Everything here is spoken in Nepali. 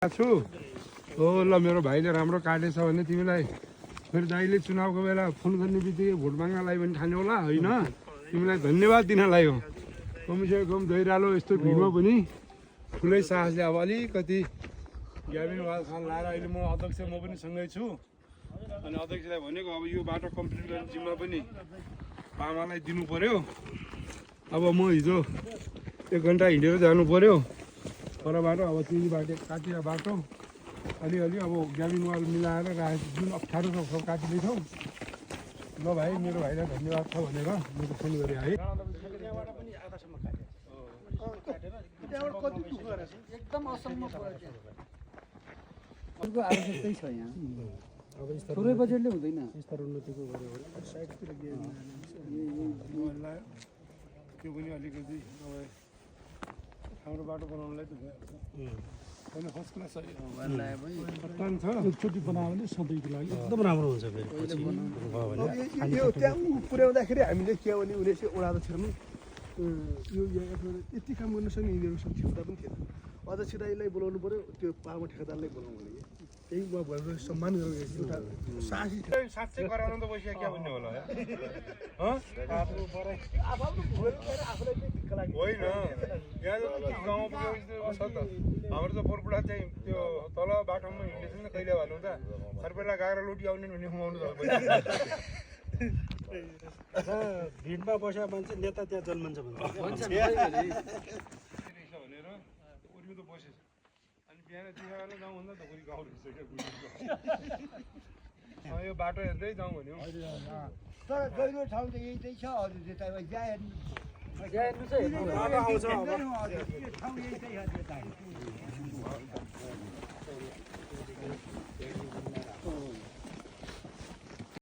छु हो ल मेरो भाइले राम्रो काटेछ भने तिमीलाई फेरि दाइले चुनावको बेला फोन गर्ने बित्तिकै भोट माग्नलाई पनि ठान्यो होला होइन तिमीलाई धन्यवाद दिनलाई हो कमसे कम दैरालो यस्तो भिडमा पनि ठुलै साहसले अब अलिकति ग्याबिन वाल खान लाएर अहिले म अध्यक्ष म पनि सँगै छु अनि अध्यक्षलाई भनेको अब यो बाटो कम्प्लिट गर्ने जिम्मा पनि पामालाई दिनु पर्यो अब म हिजो 1 घन्टा हिँडेर जानु पर्यो पर बाटो अब तिमी बाटो काटिएर बाटो अलिअलि अब ग्याबिन वाल मिलाएर राखेको जुन अप्ठ्यारो छ सब काटिँदैछौँ ल भाइ मेरो भाइलाई धन्यवाद छ भनेर मैले फोन गरेँ है एकदम असम्म आवश्यकतै छ यहाँ थोरै बजेटले हुँदैन स्तर उन्नतिको गऱ्यो भने साइडतिर त्यो पनि अलिकति हाम्रो बाटो बनाउनलाई त होइन फर्स्ट क्लास छ एकचोटि बनायो भने सधैँको लागि एकदम राम्रो हुन्छ फेरि यो त्यहाँ पुर्याउँदाखेरि हामीले के भने उनीहरू ओडाध्यक्षमा यो यति काम गर्न सक्ने यिनीहरू क्षमता पनि थिएन अध्यक्ष दाइलाई बोलाउनु पऱ्यो त्यो पाहाडमा ठेकेदारलाई बोलाउनु भने त्यही उहाँ भएर सम्मान गरेर एउटा साहसी साँच्चै गराउनु त पैसा क्या भन्ने होला होइन यहाँ गाउँ छ त हाम्रो त पोरपुडा चाहिँ त्यो तल बाटोमा हिँड्दैछ नि कहिले भन्नु त खरपेला गाग्रा लुटी आउने भन्ने खुवाउनु भिडमा बसेको मान्छे नेता त्यहाँ जन्मन्छ भनेर उर्मी त बसेछ अनि बिहान तिहारमा जाउँ भन्दा त फेरि गाउँ रहेछ क्या यो बाटो हेर्दै जाउँ भन्यो तर गहिरो ठाउँ त यही चाहिँ छ हजुर त्यता हेर्नु चाहिँ ठाउँ यही चाहिँ